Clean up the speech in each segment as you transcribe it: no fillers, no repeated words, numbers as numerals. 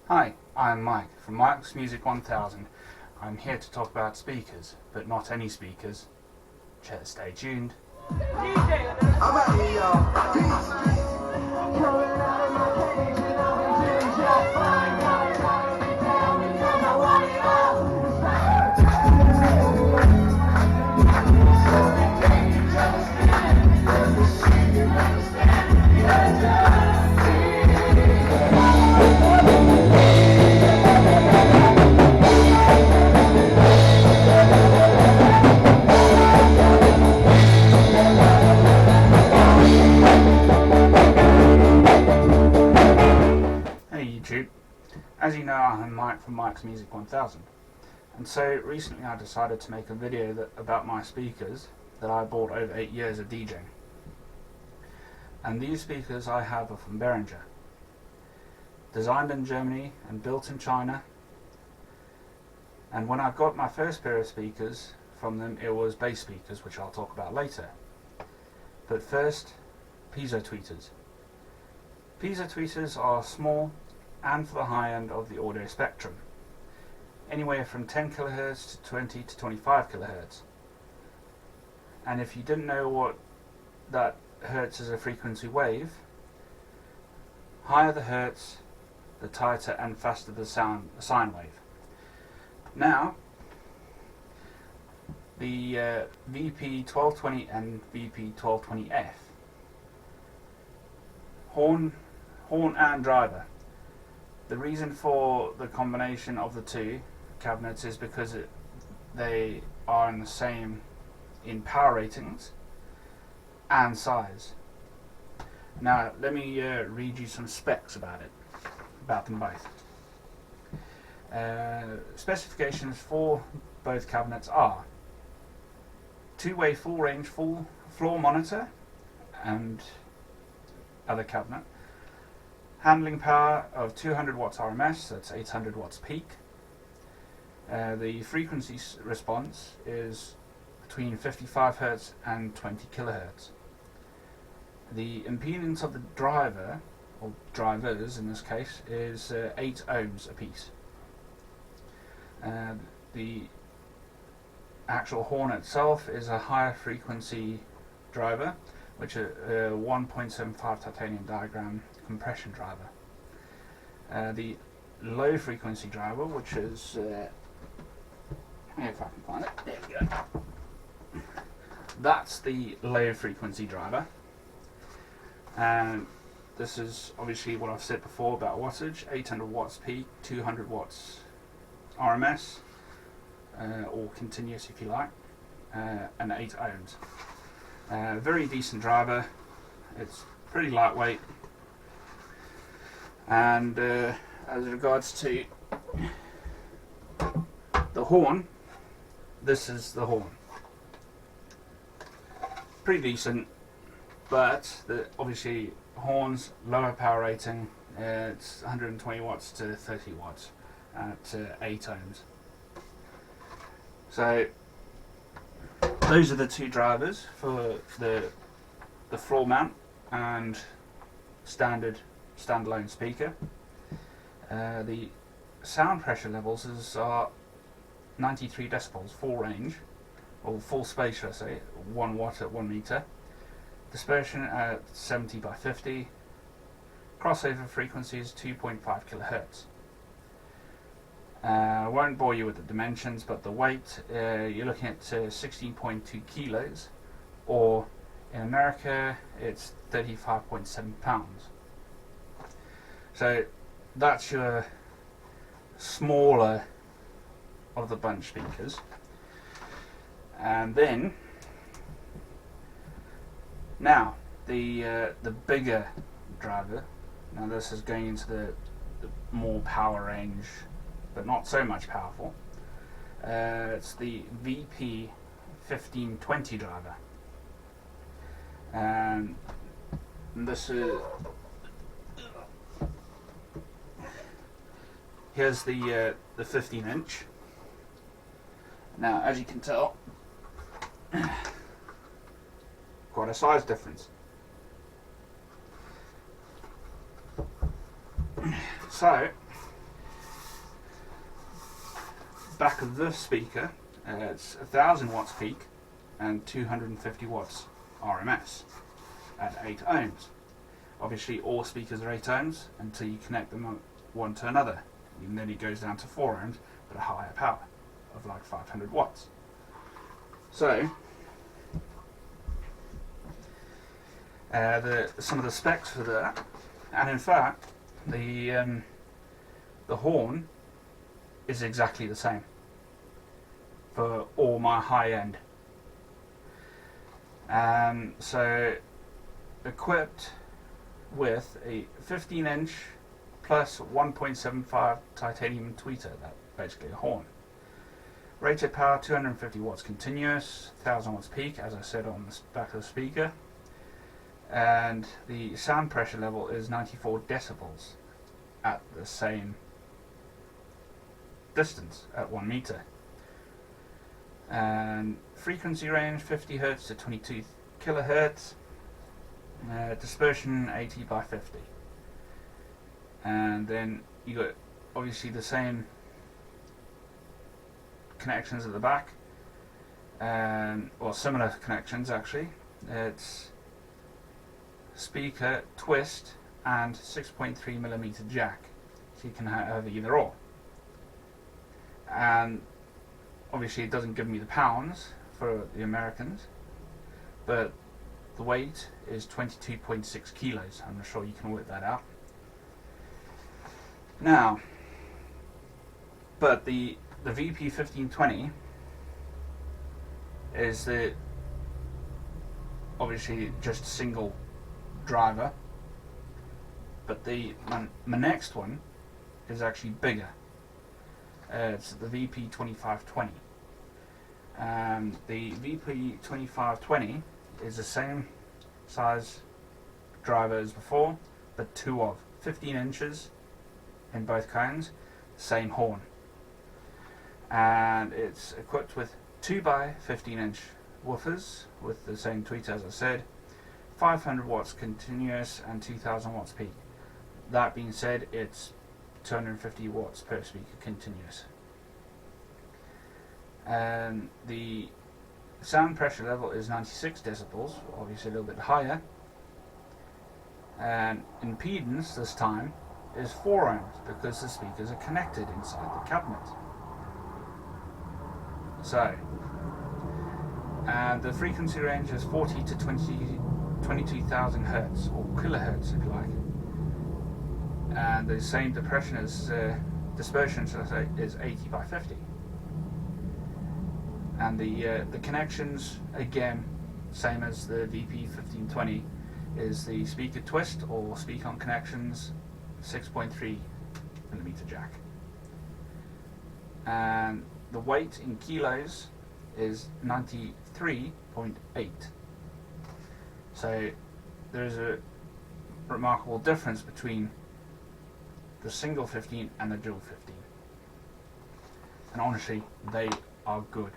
Hi, I'm Mike from Mike's Music 1000. I'm here to talk about speakers, but not any speakers. Just stay tuned. I'm out here, y'all. Peace. Hey YouTube. As you know, I'm Mike from Mike's Music 1000. And so recently I decided to make a video about my speakers that I bought over 8 years of DJing. And these speakers I have are from Behringer. Designed in Germany and built in China. And when I got my first pair of speakers from them, it was bass speakers, which I'll talk about later. But first, piezo tweeters. Piezo tweeters are small and for the high end of the audio spectrum, anywhere from 10 kHz to 20 to 25 kHz. And if you didn't know what that hertz is a frequency wave, higher the hertz, the tighter and faster the sine wave. Now, the VP1220 and VP1220F, horn and driver. The reason for the combination of the two cabinets is because they are in the same in power ratings and size. Now let me read you some specs about them both. Specifications for both cabinets are two-way full range full floor monitor and other cabinet, handling power of 200 watts RMS, that's 800 watts peak. The frequency response is between 55 Hz and 20 kHz. The impedance of the driver, or drivers in this case, is 8 ohms apiece. The actual horn itself is a higher frequency driver, which is a 1.75 titanium diagram compression driver. The low frequency driver, which is, if I can find it, there we go. That's the low frequency driver, and this is obviously what I've said before about wattage: 800 watts peak, 200 watts RMS, or continuous if you like, and 8 ohms. Very decent driver. It's pretty lightweight. And as regards to the horn, this is the horn. Pretty decent, but obviously horns, lower power rating. It's 120 watts to 30 watts at 8 ohms. So those are the two drivers for the floor mount and standalone speaker. The sound pressure levels are 93 decibels, full range, or full space should I say, 1 watt at 1 meter. Dispersion at 70 by 50. Crossover frequency is 2.5 kilohertz. I won't bore you with the dimensions, but the weight, you're looking at 16.2 kilos, or in America it's 35.7 pounds. So that's your smaller of the bunch speakers. And then now the bigger driver. Now this is going into the more power range, but not so much powerful. It's the VP1520 driver, and this is, here's the 15-inch. Now, as you can tell, quite a size difference. So back of the speaker, it's 1000 watts peak and 250 watts RMS at 8 ohms. Obviously all speakers are 8 ohms until you connect them one to another, and then it goes down to 4 ohms but a higher power of like 500 watts. So some of the specs for that, and in fact the horn is exactly the same for all my high end. So equipped with a 15-inch plus 1.75 titanium tweeter, that's basically a horn. Rated power 250 watts continuous, 1000 watts peak, as I said on the back of the speaker, and the sound pressure level is 94 decibels at the same distance at 1 meter. And frequency range 50 Hz to 22 kilohertz. Dispersion 80 by 50. And then you got obviously the same connections at the back, or similar connections actually. It's speaker, twist, and 6.3mm jack, so you can have either or. And obviously it doesn't give me the pounds for the Americans, but the weight is 22.6 kilos. I'm sure you can work that out. Now, but the VP1520 is the obviously just a single driver, but my next one is actually bigger. It's the VP2520. The VP2520 is the same size driver as before, but 2 of 15 inches in both kinds, same horn, and it's equipped with 2x 15-inch woofers with the same tweet as I said, 500 watts continuous and 2000 watts peak. That being said, it's 250 watts per speaker continuous. And the sound pressure level is 96 decibels, obviously a little bit higher. And impedance this time is 4 ohms because the speakers are connected inside the cabinet. So, and the frequency range is 40 to 22,000 hertz, or kilohertz if you like. And the same dispersion, should I say, is 80 by 50. And the connections, again, same as the VP1520, is the speaker twist or speak-on connections, 6.3mm jack. And the weight in kilos is 93.8. So there's a remarkable difference between the single 15 and the dual 15. And honestly, they are good.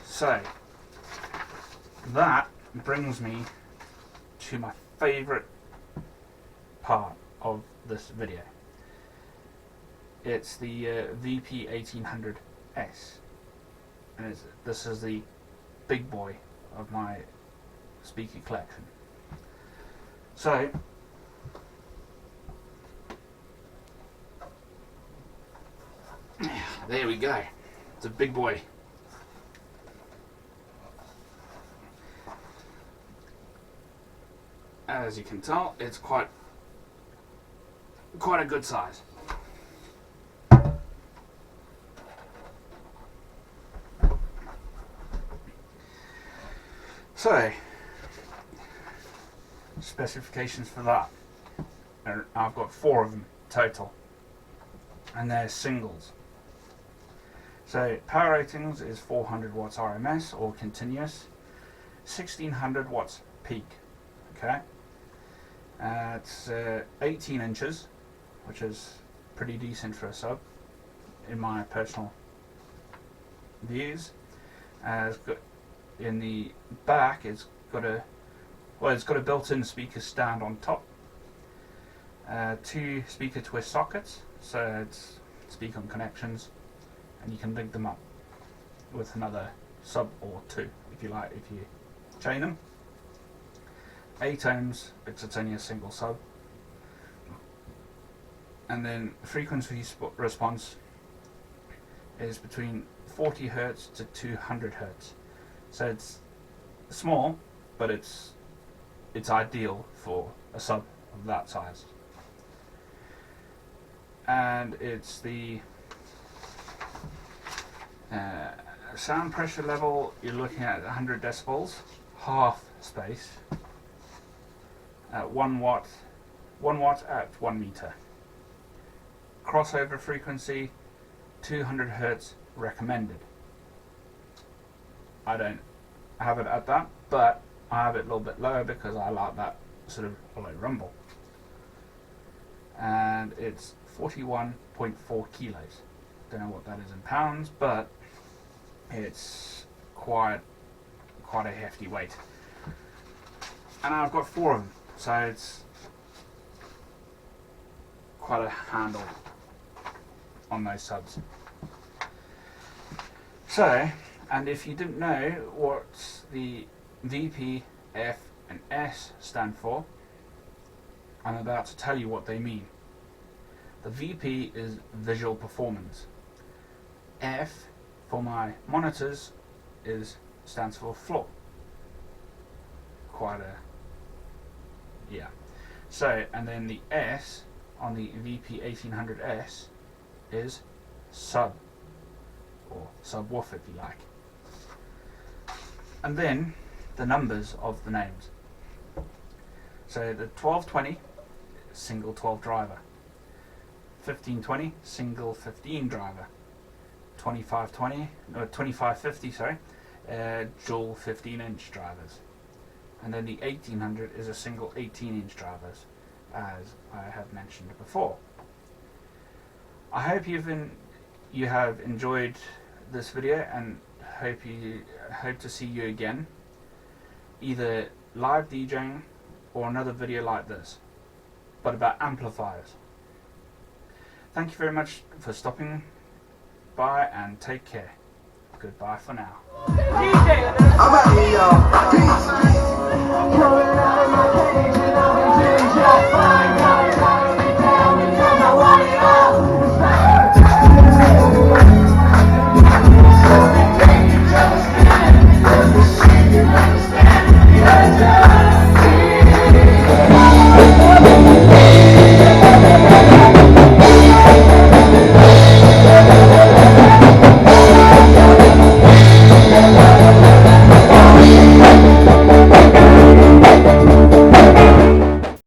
So that brings me to my favourite part of this video. It's the VP1800S, and this is the big boy of my speaker collection. So there we go. It's a big boy. As you can tell, it's quite a good size. So, specifications for that. I've got 4 of them total, and they're singles. So, power ratings is 400 watts RMS or continuous, 1600 watts peak. Okay. It's 18 inches, which is pretty decent for a sub, in my personal views. It's got, in the back, it's got a built-in speaker stand on top. 2 speaker twist sockets, so it's speaker connections, and you can link them up with another sub or two if you like, if you chain them. 8 ohms because it's only a single sub, and then frequency response is between 40 hertz to 200 hertz. So it's small, but it's ideal for a sub of that size. And it's the sound pressure level, you're looking at 100 decibels, half space, at 1 watt at 1 meter. Crossover frequency, 200 hertz recommended. I don't have it at that, but I have it a little bit lower because I like that sort of low rumble. And it's 41.4 kilos. Don't know what that is in pounds, but it's quite a hefty weight. And I've got 4 of them, so it's quite a handle on those subs. So, and if you didn't know what the VP, F and S stand for, I'm about to tell you what they mean. The VP is visual performance. F for my monitors stands for floor. So, and then the S on the VP 1800S is sub, or subwoofer if you like. And then the numbers of the names. So the 1220, single 12 driver. 1520, single 15 driver. 2550, dual 15-inch drivers. And then the 1800 is a single 18-inch drivers, as I have mentioned before. I hope you have enjoyed this video, and hope to see you again, either live DJing or another video like this, but about amplifiers. Thank you very much for stopping by, and take care. Goodbye for now. I'm out here, y'all. Peace.